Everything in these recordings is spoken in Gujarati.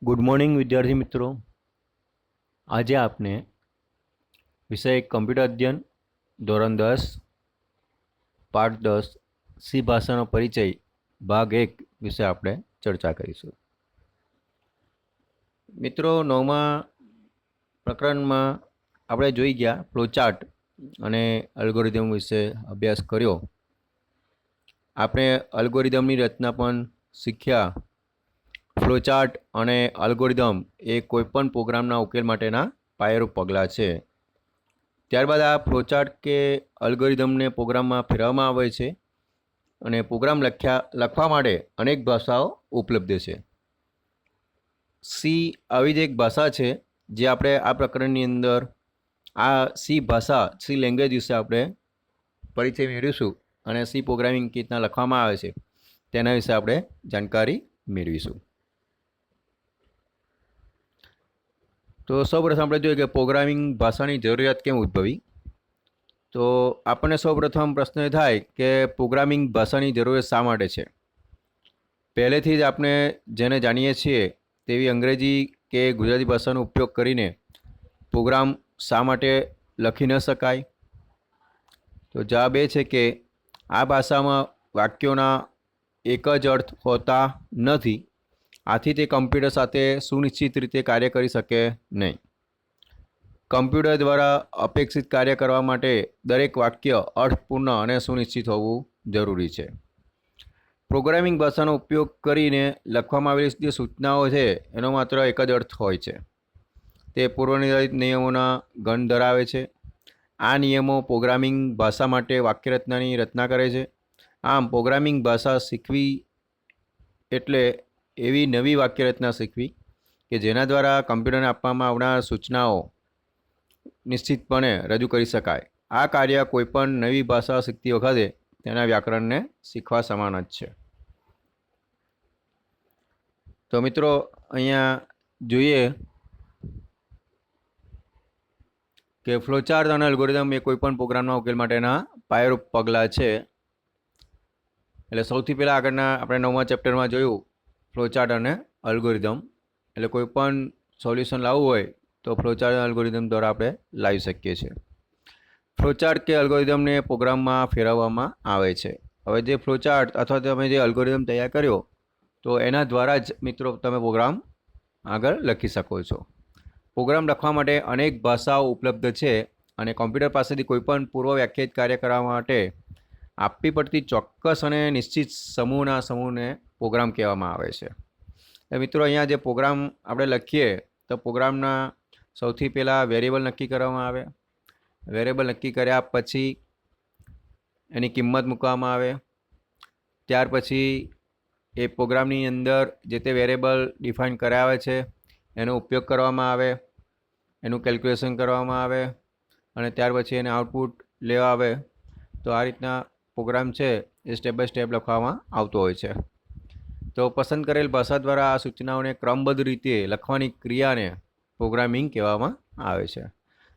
ગુડ મોર્નિંગ વિદ્યાર્થી મિત્રો। આજે આપણે વિષય કમ્પ્યુટર અધ્યયન ધોરણ 10 પાઠ 10 સી ભાષાનો પરિચય ભાગ 1 વિશે આપણે ચર્ચા કરીશું। મિત્રો, 9મા પ્રકરણમાં આપણે જોઈ ગયા ફ્લોચાર્ટ અને અલ્ગોરિધમ વિશે અભ્યાસ કર્યો। આપણે અલ્ગોરિધમની રચના પણ શીખ્યા। ફ્લોચાર્ટ અને અલ્ગોરિધમ એ કોઈપણ પ્રોગ્રામના ઉકેલ માટેના પાયારૂપ પગલાં છે। ત્યારબાદ આ ફ્લોચાર્ટ કે અલ્ગોરિધમને પ્રોગ્રામમાં ફેરવવામાં આવે છે અને પ્રોગ્રામ લખવા માટે અનેક ભાષાઓ ઉપલબ્ધ છે। સી આવી જ એક ભાષા છે જે આપણે આ પ્રકરણની અંદર આ સી ભાષા સી લેંગ્વેજ વિશે આપણે પરિચય મેળવીશું અને સી પ્રોગ્રામિંગ કેવી રીતના લખવામાં આવે છે તેના વિશે આપણે જાણકારી મેળવીશું। તો સૌપ્રથમ આપણે જોઈએ કે પ્રોગ્રામિંગ ભાષાની જરૂરિયાત કેમ ઉદ્ભવી। તો આપણને સૌપ્રથમ પ્રશ્ન એ થાય કે પ્રોગ્રામિંગ ભાષાની જરૂરિયાત શા માટે છે। પહેલેથી જ આપણે જેને જાણીએ છીએ તેવી અંગ્રેજી કે ગુજરાતી ભાષાનો ઉપયોગ કરીને પ્રોગ્રામ શા માટે લખી ન શકાય। તો જવાબ એ છે કે આ ભાષામાં વાક્યોના એક જ અર્થ હોતા નથી, આથી તે કમ્પ્યુટર સાથે સુનિશ્ચિત રીતે કાર્ય કરી શકે નહીં। કમ્પ્યુટર દ્વારા અપેક્ષિત કાર્ય કરવા માટે દરેક વાક્ય અર્થપૂર્ણ અને સુનિશ્ચિત હોવું જરૂરી છે। પ્રોગ્રામિંગ ભાષાનો ઉપયોગ કરીને લખવામાં આવેલી જે સૂચનાઓ છે એનો માત્ર એક જ અર્થ હોય છે, તે પૂર્વનિર્ધારિત નિયમોના ગણ ધરાવે છે। આ નિયમો પ્રોગ્રામિંગ ભાષા માટે વાક્યરચનાની રચના કરે છે। આમ પ્રોગ્રામિંગ ભાષા શીખવી એટલે એવી નવી વાક્યરચના શીખવી કે જેના દ્વારા કમ્પ્યુટરને આપવામાં આવનાર સૂચનાઓ નિશ્ચિતપણે રજૂ કરી શકાય। આ કાર્ય કોઈપણ નવી ભાષા શીખતી વખતે તેના વ્યાકરણને શીખવા સમાન જ છે। તો મિત્રો, અહીંયા જોઈએ કે ફ્લોચાર્ટ અને અલ્ગોરિધમ એ કોઈપણ પ્રોગ્રામના ઉકેલ માટેના પાયારૂપ પગલાં છે। એટલે સૌથી પહેલાં આગળના આપણે 9મા ચેપ્ટરમાં જોયું ફ્લોચાર્ટ અને અલ્ગોરિધમ, એટલે કોઈપણ સોલ્યુશન લાવવું હોય તો ફ્લોચાર્ટ અને અલ્ગોરિધમ દ્વારા આપણે લાવી શકીએ છીએ। ફ્લોચાર્ટ કે અલ્ગોરિધમને પ્રોગ્રામમાં ફેરવવામાં આવે છે। હવે જે ફ્લોચાર્ટ અથવા તમે જે અલ્ગોરિધમ તૈયાર કર્યો તો એના દ્વારા જ મિત્રો તમે પ્રોગ્રામ આગળ લખી શકો છો। પ્રોગ્રામ લખવા માટે અનેક ભાષાઓ ઉપલબ્ધ છે અને કોમ્પ્યુટર પાસેથી કોઈપણ પૂર્વ વ્યાખ્યાયિત કાર્ય કરવા માટે આપવી પડતી ચોક્કસ અને નિશ્ચિત સમૂહને પ્રોગ્રામ કહેવામાં આવે છે। મિત્રો, અહીંયા જે પ્રોગ્રામ આપણે લખીએ તો પ્રોગ્રામના સૌથી પહેલાં વેરિયેબલ નક્કી કરવામાં આવે। વેરિયેબલ નક્કી કર્યા પછી એની કિંમત મૂકવામાં આવે। ત્યાર પછી એ પ્રોગ્રામની અંદર જે તે વેરિયેબલ ડિફાઇન કર્યા આવે છે એનો ઉપયોગ કરવામાં આવે, એનું કેલ્ક્યુલેશન કરવામાં આવે અને ત્યાર પછી એને આઉટપુટ લેવા આવે। તો આ રીતના પ્રોગ્રામ છે એ સ્ટેપ બાય સ્ટેપ લખવામાં આવતો હોય છે। તો પસંદ કરેલ ભાષા દ્વારા આ સૂચનાઓને ક્રમબદ્ધ રીતે લખવાની ક્રિયાને પ્રોગ્રામિંગ કહેવામાં આવે છે।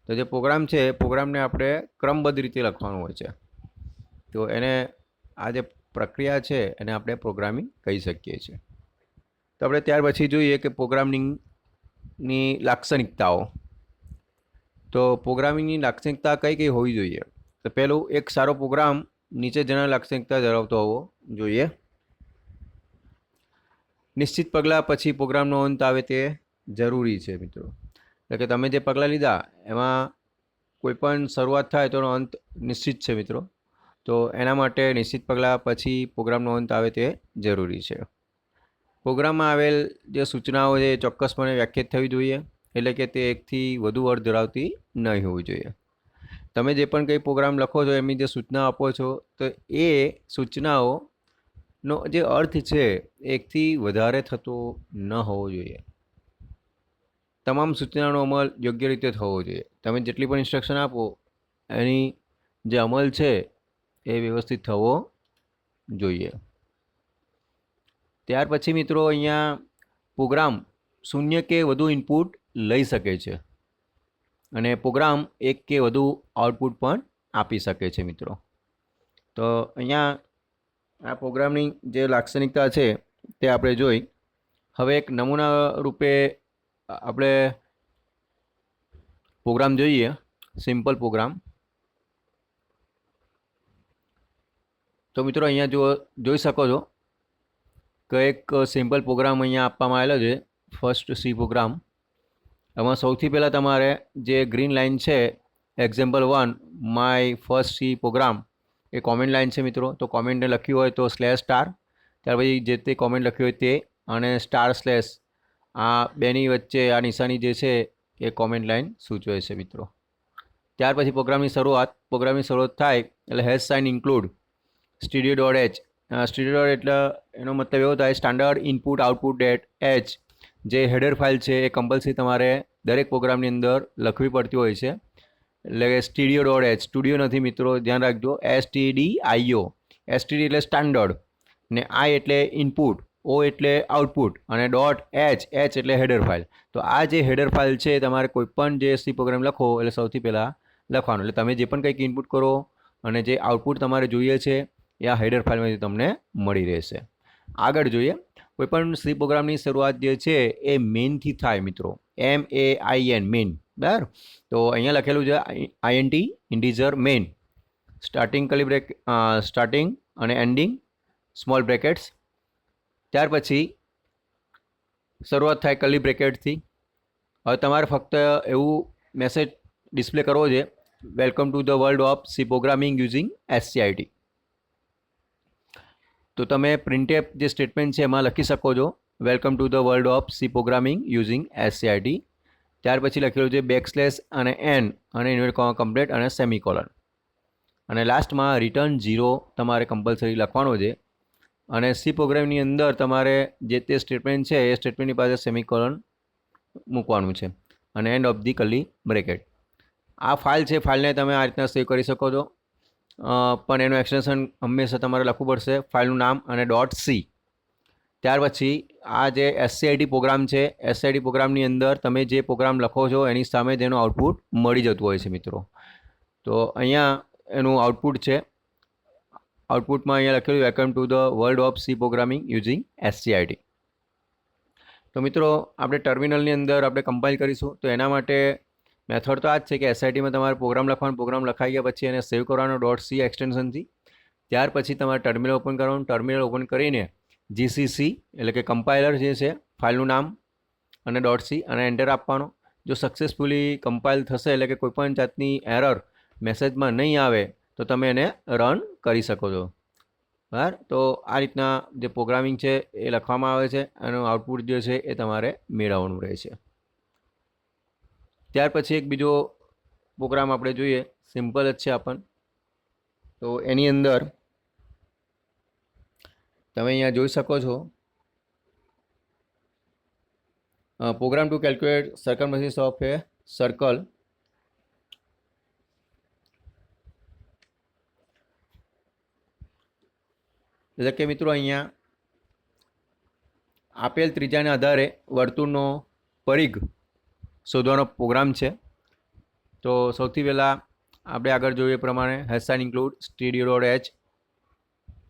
તો જે પ્રોગ્રામ છે પ્રોગ્રામને આપણે ક્રમબદ્ધ રીતે લખવાનું હોય છે, તો એને આ જે પ્રક્રિયા છે એને આપણે પ્રોગ્રામિંગ કહી શકીએ છીએ। તો આપણે ત્યાર પછી જોઈએ કે પ્રોગ્રામિંગની લાક્ષણિકતાઓ। તો પ્રોગ્રામિંગની લાક્ષણિકતા કઈ કઈ હોવી જોઈએ। તો પહેલું, એક સારો પ્રોગ્રામ નીચે જણાવેલ લાક્ષણિકતા ધરાવતો હોવો જોઈએ। નિશ્ચિત પગલાં પછી પ્રોગ્રામનો અંત આવે તે જરૂરી છે મિત્રો। એટલે કે તમે જે પગલાં લીધા એમાં કોઈપણ શરૂઆત થાય તો એનો અંત નિશ્ચિત છે મિત્રો। તો એના માટે નિશ્ચિત પગલાં પછી પ્રોગ્રામનો અંત આવે તે જરૂરી છે। પ્રોગ્રામમાં આવેલ જે સૂચનાઓ છે એ ચોક્કસપણે વ્યાખ્યાયિત થવી જોઈએ, એટલે કે તે એકથી વધુ અર્થ ધરાવતી નહીં હોવી જોઈએ। તમે જે પણ કંઈ પ્રોગ્રામ લખો છો એમની જે સૂચનાઓ આપો છો તો એ સૂચનાઓનો જે અર્થ છે એકથી વધારે થતો ન હોવો જોઈએ। તમામ સૂચનાનો અમલ યોગ્ય રીતે થવો જોઈએ। તમે જેટલી પણ ઇન્સ્ટ્રક્શન આપો એની જે અમલ છે એ વ્યવસ્થિત થવો જોઈએ। ત્યાર પછી મિત્રો અહીંયા પ્રોગ્રામ 0 કે વધુ ઇનપુટ લઈ શકે છે અને પ્રોગ્રામ 1 કે વધુ આઉટપુટ પણ આપી શકે છે મિત્રો। તો અહીંયા આ પ્રોગ્રામની જે લાક્ષણિકતા છે તે આપણે જોઈ હવે એક નમૂના રૂપે આપણે પ્રોગ્રામ જોઈએ, સિમ્પલ પ્રોગ્રામ. તો મિત્રો અહીંયા જોઈ શકો છો કે એક સિમ્પલ પ્રોગ્રામ અહીંયા આપવામાં આવેલો છે, ફર્સ્ટ સી પ્રોગ્રામ. એમાં સૌથી પહેલાં તમારે જે ગ્રીન લાઇન છે, example1 my first C program, A comment line છે મિત્રો. તો કોમેન્ટને લખ્યું હોય તો /*, ત્યાર પછી જે તે કોમેન્ટ લખ્યું હોય તે, અને // આ બેની વચ્ચે આ નિશાની જે છે એ કોમેન્ટ લાઇન સૂચવે છે મિત્રો. ત્યાર પછી પ્રોગ્રામની શરૂઆત થાય એટલે # ઇન્ક્લુડ studio.h. studio એટલે એનો મતલબ એવો થાય સ્ટાન્ડર્ડ ઇનપુટ આઉટપુટ .h, જે હેડર ફાઇલ છે એ કમ્પલસરી તમારે દરેક પ્રોગ્રામની અંદર લખવી પડતી હોય છે. એટલે કે studio.h, સ્ટુડિયો નથી મિત્રો, ધ્યાન રાખજો, STDIO. STD એટલે સ્ટાન્ડર્ડ, ને I એટલે ઇનપુટ, O એટલે આઉટપુટ, અને .h એટલે હેડર ફાઇલ. તો આ જે હેડર ફાઇલ છે તમારે કોઈપણ જે સી પ્રોગ્રામ લખો એટલે સૌથી પહેલાં લખવાનું. એટલે તમે જે પણ કંઈક ઇનપુટ કરો અને જે આઉટપુટ તમારે જોઈએ છે એ આ હેડર ફાઇલમાંથી તમને મળી રહેશે. આગળ જોઈએ, કોઈપણ સી પ્રોગ્રામની શરૂઆત જે છે એ મેઇનથી થાય મિત્રો, MAIN, મેઇન. બરાબર. તો અહીંયા લખેલું છે INT, ઇન્ટીજર મેઇન, સ્ટાર્ટિંગ અને એન્ડિંગ સ્મોલ બ્રેકેટ્સ. ત્યાર પછી શરૂઆત થાય કર્લી બ્રેકેટથી. હવે તમારે ફક્ત એવું મેસેજ ડિસ્પ્લે કરવો છે, welcome to the world of C programming using SCIT. તો તમે પ્રિન્ટએફ જે સ્ટેટમેન્ટ છે એમાં લખી શકો છો, welcome to the world of C programming using SCIT. ત્યાર પછી લખેલું છે / અને n અને ઇન્વર્ટેડ કોમા કમ્પ્લીટ અને સેમિકોલન, અને લાસ્ટમાં રિટર્ન 0 તમારે કમ્પલસરી લખવાનો છે. અને સી પ્રોગ્રામની અંદર તમારે જે તે સ્ટેટમેન્ટ છે એ સ્ટેટમેન્ટની પાસે સેમિકોલન મૂકવાનું છે, અને end of the curly bracket. આ ફાઇલ છે, ફાઇલને તમે આ રીતના સેવ કરી શકો છો, પણ એનું એક્સટેન્શન હંમેશા તમારે લખવું પડશે, ફાઇલનું નામ અને .c. ત્યાર પછી આ જે SCIT પ્રોગ્રામ છે, SCIT પ્રોગ્રામની અંદર તમે જે પ્રોગ્રામ લખો છો એની સામે તેનું આઉટપુટ મળી જતું હોય છે મિત્રો. તો અહીંયા એનું આઉટપુટ છે, આઉટપુટમાં અહીંયા લખેલું welcome to the world of C programming using SCIT. તો મિત્રો આપણે ટર્મિનલની અંદર આપણે કમ્પાઇલ કરીશું. તો એના માટે મેથડ તો આ જ છે કે SCITમાં તમારે પ્રોગ્રામ લખવાનો, પ્રોગ્રામ લખાઈ ગયા પછી એને સેવ કરવાનો .c એક્સટેન્શનથી. ત્યાર પછી તમારે ટર્મિનલ ઓપન કરવાનું, ટર્મિનલ ઓપન કરીને GCC એટલે કે કમ્પાઇલર જે છે, ફાઇલનું નામ અને .c અને એન્ટર આપવાનો. જો સક્સેસફુલી કમ્પાઇલ થશે એટલે કે કોઈપણ જાતની એરર મેસેજમાં નહીં આવે તો તમે એને રન કરી શકો છો. બરાબર. તો આ રીતના જે પ્રોગ્રામિંગ છે એ લખવામાં આવે છે, એનું આઉટપુટ જે છે એ તમારે મેળવવાનું રહે છે. ત્યાર પછી એક બીજો પ્રોગ્રામ આપણે જોઈએ, સિમ્પલ જ છે આપણ. તો એની અંદર તમે અહીંયા જોઈ શકો છો program to calculate circumference of a circle. એટલે કે મિત્રો અહીંયા આપેલ ત્રિજ્યાના આધારે વર્તુળનો પરિઘ શોધવાનો પ્રોગ્રામ છે. તો સૌથી પહેલાં આપણે આગળ જોઈએ પ્રમાણે # ઇન્ક્લુડ studio.h.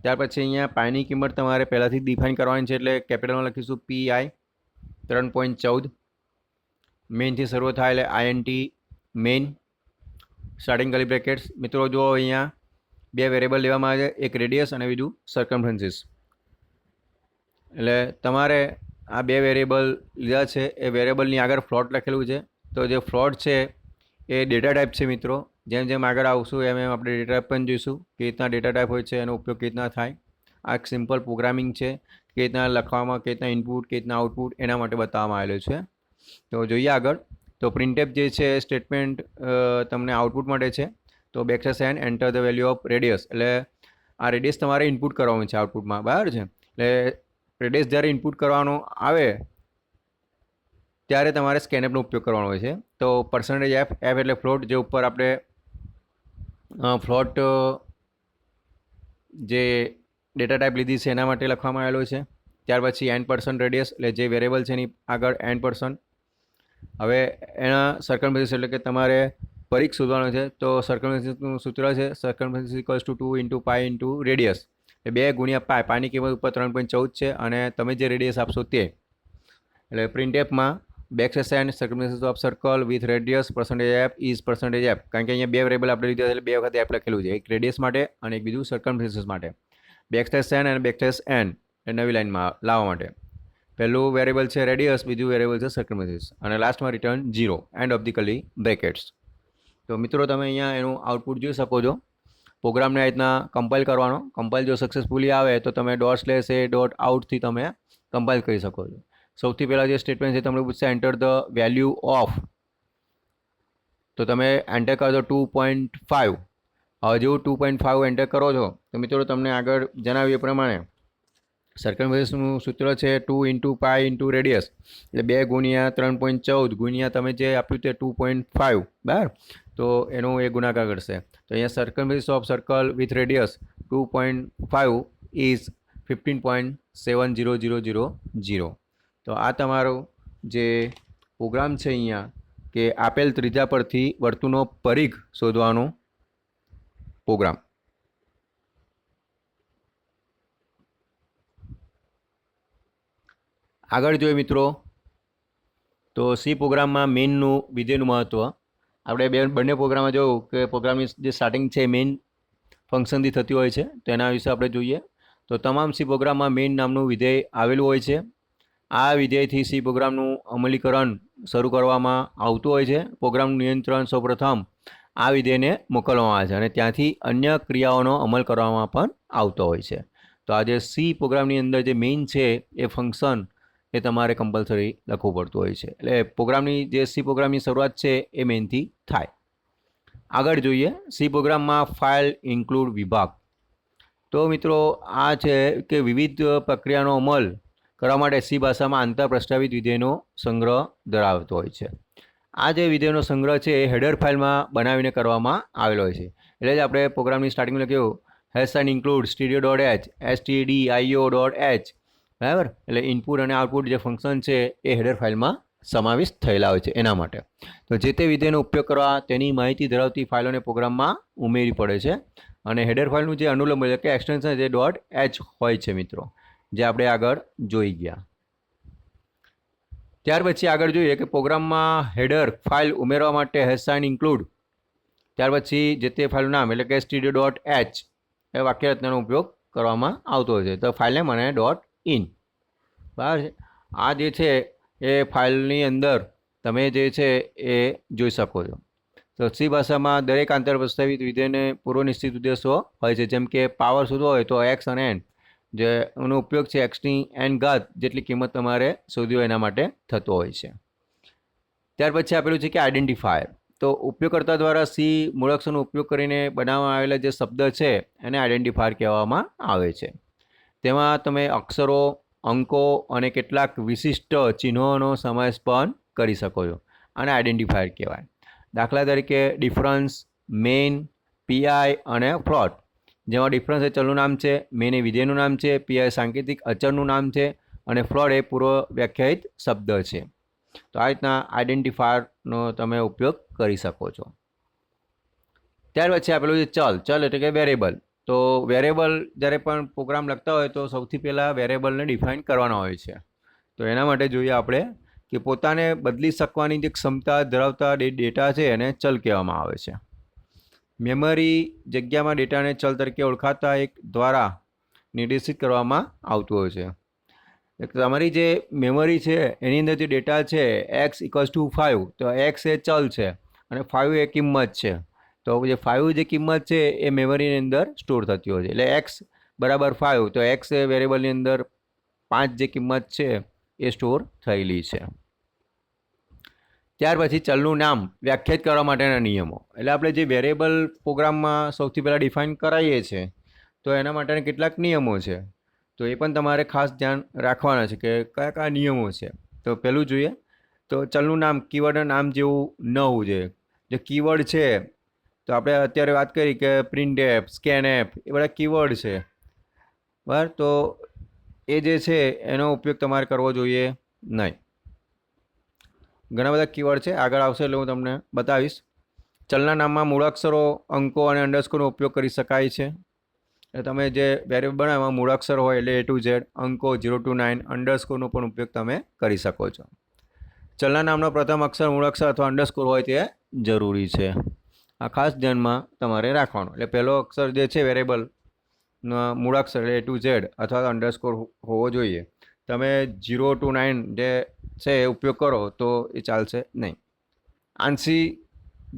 ત્યાર પછી અહીંયા પાઈની કિંમત તમારે પહેલાંથી ડિફાઇન કરવાની છે, એટલે કેપિટલમાં લખીશું PI 3.14. મેઇનથી શરૂ થાય એટલે INT main, starting curly brackets. મિત્રો જો અહીંયા બે વેરિયેબલ લેવામાં આવે છે, એક રેડિયસ અને બીજું સર્કમફરન્સીસ. એટલે તમારે આ બે વેરિયેબલ લીધા છે, એ વેરિયેબલની આગળ ફ્લોટ લખેલું છે. તો જે ફ્લોટ છે એ ડેટા ટાઈપ છે મિત્રો. જેમ જેમ આગળ આવશું એમ એમ આપણે ડેટા ટાઈપ પણ જોઈશું, કે રીતના ડેટા ટાઈપ હોય છે, એનો ઉપયોગ કેવી રીતના થાય. આ એક સિમ્પલ પ્રોગ્રામિંગ છે, કે રીતના લખવામાં, કે રીતના ઇનપુટ, કે રીતના આઉટપુટ, એના માટે બતાવવામાં આવેલું છે. તો જોઈએ આગળ. તો પ્રિન્ટએફ જે છે સ્ટેટમેન્ટ તમને આઉટપુટ મળે છે. તો \n enter the value of radius, એટલે આ રેડિયસ તમારે ઇનપુટ કરવાનું છે આઉટપુટમાં. બરાબર છે. એટલે રેડિયસ જ્યારે ઇનપુટ કરવાનો આવે ત્યારે તમારે સ્કેનએપનો ઉપયોગ કરવાનો હોય છે. તો %f એટલે ફ્લોટ, જે ઉપર આપણે ફ્લોટ જે ડેટા ટાઈપ લીધી છે એના માટે લખવામાં આવેલો છે. ત્યાર પછી n% રેડિયસ, એટલે જે વેરિયેબલ છે એની આગળ n%. હવે એના સર્કમફરન્સ એટલે કે તમારે પરિઘ શોધવાનો છે. તો સર્કમફરન્સનું સૂત્ર છે સર્કમફરન્સ = 2 × π × રેડિયસ, એ 2 × π. પાની કિંમત ઉપર 3.14 છે, અને તમે જે રેડિયસ આપશો તે. એટલે પ્રિન્ટ એપમાં backslash n circumference of circle with radius %f is %f, કારણ કે અહીંયા બે વેરિયેબલ આપણે લીધા એટલે બે વખત એફ લખેલું છે, એક રેડિયસ માટે અને એક બીજું સર્કમફરન્સ માટે. બેકસ્લેશ n અને બેકસ્લેશ n એ નવી લાઈનમાં લાવવા માટે. પહેલું વેરિયેબલ છે રેડિયસ, બીજું વેરિયેબલ છે સર્કમફરન્સ અને લાસ્ટમાં return 0 end of the curly brackets. તો મિત્રો તમે અહીંયા એનું આઉટપુટ જોઈ શકો છો. પ્રોગ્રામને આ રીતના કમ્પાઇલ કરવાનો. કમ્પાઇલ જો સક્સેસફુલી આવે તો તમે ./a.out થી તમે કમ્પાઇલ કરી શકો છો. સૌથી પહેલાં જે સ્ટેટમેન્ટ છે તમને પૂછશે એન્ટર ધ વેલ્યુ ઓફ, તો તમે એન્ટર કરો છો 2.5. હવે જેવું 2.5 એન્ટર કરો છો તો મિત્રો તમને આગળ જણાવ્યું એ પ્રમાણે સર્કમફરન્સનું સૂત્ર છે 2 × પાઈ × રેડિયસ, એટલે 2 ગુણ્યા 3.14 ગુણ્યા તમે જે આપ્યું તે 2.5, બરાબર, તો એનો એ ગુણાકાર કરશે. તો અહીંયા circumference of circle with radius 2.5 is 15.7000. તો આ તમારો જે પ્રોગ્રામ છે અહીંયા કે આપેલ ત્રિજ્યા પરથી વર્તુળનો પરિઘ શોધવાનો પ્રોગ્રામ. આગળ જોઈએ મિત્રો તો સી પ્રોગ્રામમાં મેઇનનું વિધેયનું મહત્ત્વ. આપણે બંને પ્રોગ્રામમાં જોયું કે પ્રોગ્રામની જે સ્ટાર્ટિંગ છે મેઇન ફંક્શનથી થતી હોય છે, તો એના વિશે આપણે જોઈએ. તો તમામ સી પ્રોગ્રામમાં મેઇન નામનું વિધેય આવેલું હોય છે. આ વિધેયથી સી પ્રોગ્રામનું અમલીકરણ શરૂ કરવામાં આવતું હોય છે. પ્રોગ્રામનું નિયંત્રણ સૌપ્રથમ આ વિધેયને મોકલવામાં આવે છે અને ત્યાંથી અન્ય ક્રિયાઓનો અમલ કરવામાં પણ આવતો હોય છે. તો આ જે સી પ્રોગ્રામની અંદર જે મેઇન છે એ ફંક્શન એ તમારે કમ્પલસરી લખવું પડતું હોય છે. એટલે પ્રોગ્રામની જે સી પ્રોગ્રામની શરૂઆત છે એ મેઇનથી થાય. આગળ જોઈએ સી પ્રોગ્રામમાં ફાઇલ ઇન્ક્લુડ વિભાગ. તો મિત્રો આ છે કે વિવિધ પ્રક્રિયાનો અમલ કરવા માટે સી ભાષામાં આંતર પ્રસ્તાવિત વિધેયનો સંગ્રહ ધરાવતો હોય છે. આ જે વિધેયનો સંગ્રહ છે એ હેડર ફાઇલમાં બનાવીને કરવામાં આવેલો હોય છે. એટલે જ આપણે પ્રોગ્રામની સ્ટાર્ટિંગમાં લખ્યું હેસાઇન ઇન્ક્લુડ studio.h stdio.h, બરાબર, એટલે ઇનપુટ અને આઉટપુટ જે ફંક્શન છે એ હેડર ફાઇલમાં સમાવિષ્ટ થયેલા હોય છે એના માટે. તો જે તે વિધેયનો ઉપયોગ કરવા તેની માહિતી ધરાવતી ફાઇલોને પ્રોગ્રામમાં ઉમેરવી પડે છે અને હેડર ફાઇલનું જે અનુલંબ એટલે કે એક્સટેન્શન જે .h હોય છે મિત્રો, જે આપણે આગળ જોઈ ગયા. ત્યાર પછી આગળ જોઈએ કે પ્રોગ્રામમાં હેડર ફાઇલ ઉમેરવા માટે હેસાઇન ઇન્ક્લુડ, ત્યાર પછી જે તે ફાઇલનું નામ એટલે કે studio.h એ વાક્યરચનાનો ઉપયોગ કરવામાં આવતો હોય છે. તો ફાઇલને મને .in, બરાબર છે. આ જે છે એ ફાઇલની અંદર તમે જે છે એ જોઈ શકો છો. તો સી ભાષામાં દરેક આંતર પ્રસ્તાવિત વિધેયને પૂર્વ નિશ્ચિત ઉદ્દેશો હોય છે. જેમ કે પાવર શોધવો હોય તો x અને n, જે એનો ઉપયોગ છે xની n ઘાત જેટલી કિંમત તમારે શોધવી હોય એના માટે થતો હોય છે. ત્યાર પછી આપેલું છે કે આઈડેન્ટિફાયર. તો ઉપયોગકર્તા દ્વારા સી મૂળાક્ષરનો ઉપયોગ કરીને બનાવવામાં આવેલા જે શબ્દ છે એને આઈડેન્ટિફાયર કહેવામાં આવે છે. તેમાં તમે અક્ષરો, અંકો અને કેટલાક વિશિષ્ટ ચિહ્નોનો સમાવેશ પણ કરી શકો છો. આને આઈડેન્ટિફાયર કહેવાય. દાખલા તરીકે ડિફરન્સ, મેઇન, પીઆઈ અને ફ્લોટ. જેમાં ડિફરન્સ એ ચલનું નામ છે, મેઇન એ વિધેયનું નામ છે, પીઆઈ સાંકેતિક અચળનું નામ છે અને ફ્લોટ એ પૂર્વ વ્યાખ્યાયિત શબ્દ છે. તો આ રીતના આઈડેન્ટિફાયરનો તમે ઉપયોગ કરી શકો છો. ત્યાર પછી આપેલું છે ચલ એટલે કે વેરિયેબલ. તો વેરિયેબલ જ્યારે પણ પ્રોગ્રામ લખતા હોય તો સૌથી પહેલાં વેરિયેબલને ડિફાઇન કરવાના હોય છે. તો એના માટે જોઈએ આપણે કે પોતાને બદલી શકવાની જે ક્ષમતા ધરાવતા ડેટા છે એને ચલ કહેવામાં આવે છે. મેમરી જગ્યામાં ડેટાને ચલ તરીકે ઓળખાતા એક દ્વારા નિર્દેશિત કરવામાં આવતું હોય છે. તમારી જે મેમરી છે એની અંદર જે ડેટા છે x = 5, તો x એ ચલ છે અને 5 એ કિંમત છે. તો જે 5 જે કિંમત છે એ મેમરીની અંદર સ્ટોર થતી હોય છે. એટલે x = 5, તો x એ વેરિયેબલની અંદર 5 જે કિંમત છે એ સ્ટોર થયેલી છે. ત્યાર પછી ચલનું નામ વ્યાખ્યાયિત કરવા માટેના નિયમો. એટલે આપણે જે વેરિયેબલ પ્રોગ્રામમાં સૌથી પહેલાં ડિફાઇન કરાવીએ છીએ તો એના માટેના કેટલાક નિયમો છે. તો એ પણ તમારે ખાસ ધ્યાન રાખવાના છે કે કયા કયા નિયમો છે. તો પહેલું જોઈએ તો ચલનું નામ કીવર્ડના નામ જેવું ન હોવું જોઈએ. જે કીવર્ડ છે તો આપણે અત્યારે વાત કરી કે પ્રિન્ટએફ, સ્કેનએફ એ બધા કીવર્ડ છે, બરાબર. તો એ જે છે એનો ઉપયોગ તમારે કરવો જોઈએ નહીં. ઘણા બધા કીવર્ડ છે, આગળ આવશે એટલે હું તમને બતાવીશ. ચલના નામમાં મૂળાક્ષરો, અંકો અને અંડરસ્કોરનો ઉપયોગ કરી શકાય છે. એટલે તમે જે વેરિયેબલ બનાવો એમાં મૂળાક્ષર હોય એટલે A to Z, અંકો 0 to 9, અંડરસ્કોરનો પણ ઉપયોગ તમે કરી શકો છો. ચલના નામનો પ્રથમ અક્ષર મૂળાક્ષર અથવા અંડરસ્કોર હોય તે જરૂરી છે. આ ખાસ ધ્યાનમાં તમારે રાખવાનું. એટલે પહેલો અક્ષર જે છે વેરિયેબલ મૂળાક્ષર એટલે A to Z અથવા અંડરસ્કોર હોવો જોઈએ. તમે 0 to 9 જે છે એ ઉપયોગ કરો તો એ ચાલશે નહીં. આંશી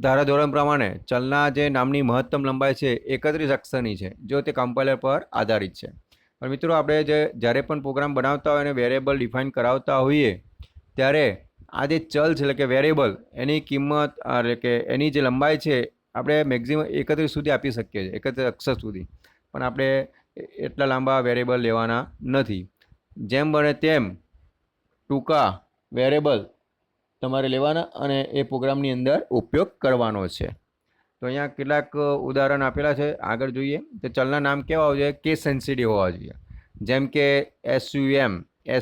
ધારાધોરણ પ્રમાણે ચલના જે નામની મહત્તમ લંબાઈ છે 31 અક્ષરની છે જો તે કમ્પાઇલર પર આધારિત છે. પણ મિત્રો આપણે જ્યારે પણ પ્રોગ્રામ બનાવતા હોય અને વેરિયેબલ ડિફાઇન કરાવતા હોઈએ ત્યારે આ જે ચલ છે એટલે કે વેરિયેબલ એની કિંમત એટલે કે એની જે લંબાઈ છે આપણે મેક્સિમમ 31 સુધી આપી શકીએ છીએ, 31 અક્ષર સુધી. પણ આપણે એટલા લાંબા વેરિયેબલ લેવાના નથી. જેમ બને તેમ ટૂંકા વેરિયેબલ તમારે લેવાના અને એ પ્રોગ્રામની અંદર ઉપયોગ કરવાનો છે. તો અહીંયા કેટલાક ઉદાહરણ આપેલા છે, આગળ જોઈએ. તો ચલના નામ કેવા હોવા જોઈએ? કેસ સેન્સિટિવ હોવા જોઈએ. જેમ કે SUM,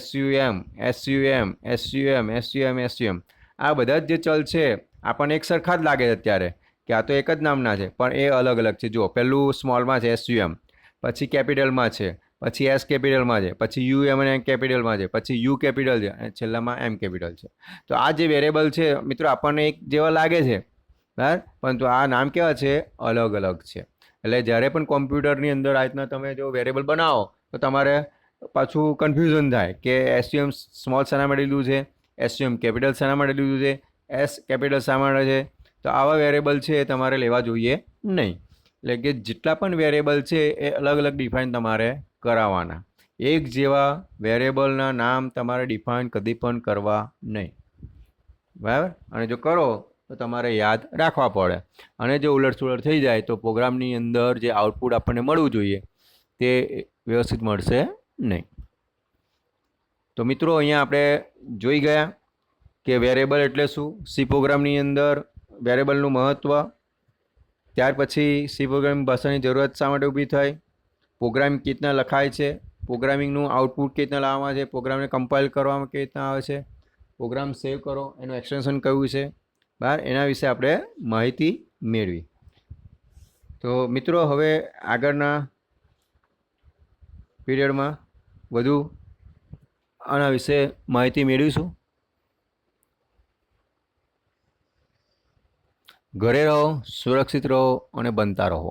SUM, SUM, SUM, SUM, SUM. આ બધા જ જે ચલ છે આપણને એક સરખા જ લાગે છે અત્યારે કે આ તો એક જ નામના છે, પણ એ અલગ અલગ છે. જુઓ, પહેલું સ્મોલમાં છે SUM, પછી કેપિટલમાં છે, પછી S કેપિટલમાં છે, પછી UM અને કેપિટલમાં છે, પછી U કેપિટલ છે અને છેલ્લામાં M કેપિટલ છે. તો આ જે વેરિયેબલ છે મિત્રો આપણને એક જેવા લાગે છે બરાબર, પરંતુ આ નામ કેવા છે? અલગ અલગ છે. એટલે જ્યારે પણ કોમ્પ્યુટરની અંદર આ રીતના તમે જો વેરિયેબલ બનાવો તો તમારે પાછું કન્ફ્યુઝન થાય કે SUM સ્મોલ શાના માટે લીધું છે, SUM કેપિટલ શાના માટે લીધું છે, S કેપિટલ શા માટે છે. તો આવા વેરિયેબલ છે એ તમારે લેવા જોઈએ નહીં. એટલે કે જેટલા પણ વેરિયેબલ છે એ અલગ અલગ ડિફાઇન તમારે કરાવવાના. એક જેવા વેરિયેબલના નામ તમારે ડિફાઇન કદી પણ કરવા નહીં, બરાબર. અને જો કરો તો તમારે યાદ રાખવા પડે. અને જો ઉલટસુલટ થઈ જાય તો પ્રોગ્રામની અંદર જે આઉટપુટ આપણને મળવું જોઈએ તે વ્યવસ્થિત મળશે નહીં. તો મિત્રો અહીંયા આપણે જોઈ ગયા કે વેરિયેબલ એટલે શું, સી પ્રોગ્રામની અંદર વેરિયેબલનું મહત્ત્વ, ત્યાર પછી સી પ્રોગ્રામિંગ ભાષાની જરૂરત શા માટે ઊભી થઈ, પ્રોગ્રામિંગ કેવી રીતના લખાય છે, પ્રોગ્રામિંગનું આઉટપુટ કેવી રીતના લાવવામાં છે, પ્રોગ્રામને કમ્પાઇલ કરવામાં કેવી રીતના આવે છે, પ્રોગ્રામ સેવ કરો એનું એક્સટેન્શન કયું છે, બરાબર, એના વિશે આપણે માહિતી મેળવી. તો મિત્રો હવે આગળના પીરિયડમાં વધુ આના વિશે માહિતી મેળવીશું. ઘરે રહો, સુરક્ષિત રહો અને બનતા રહો.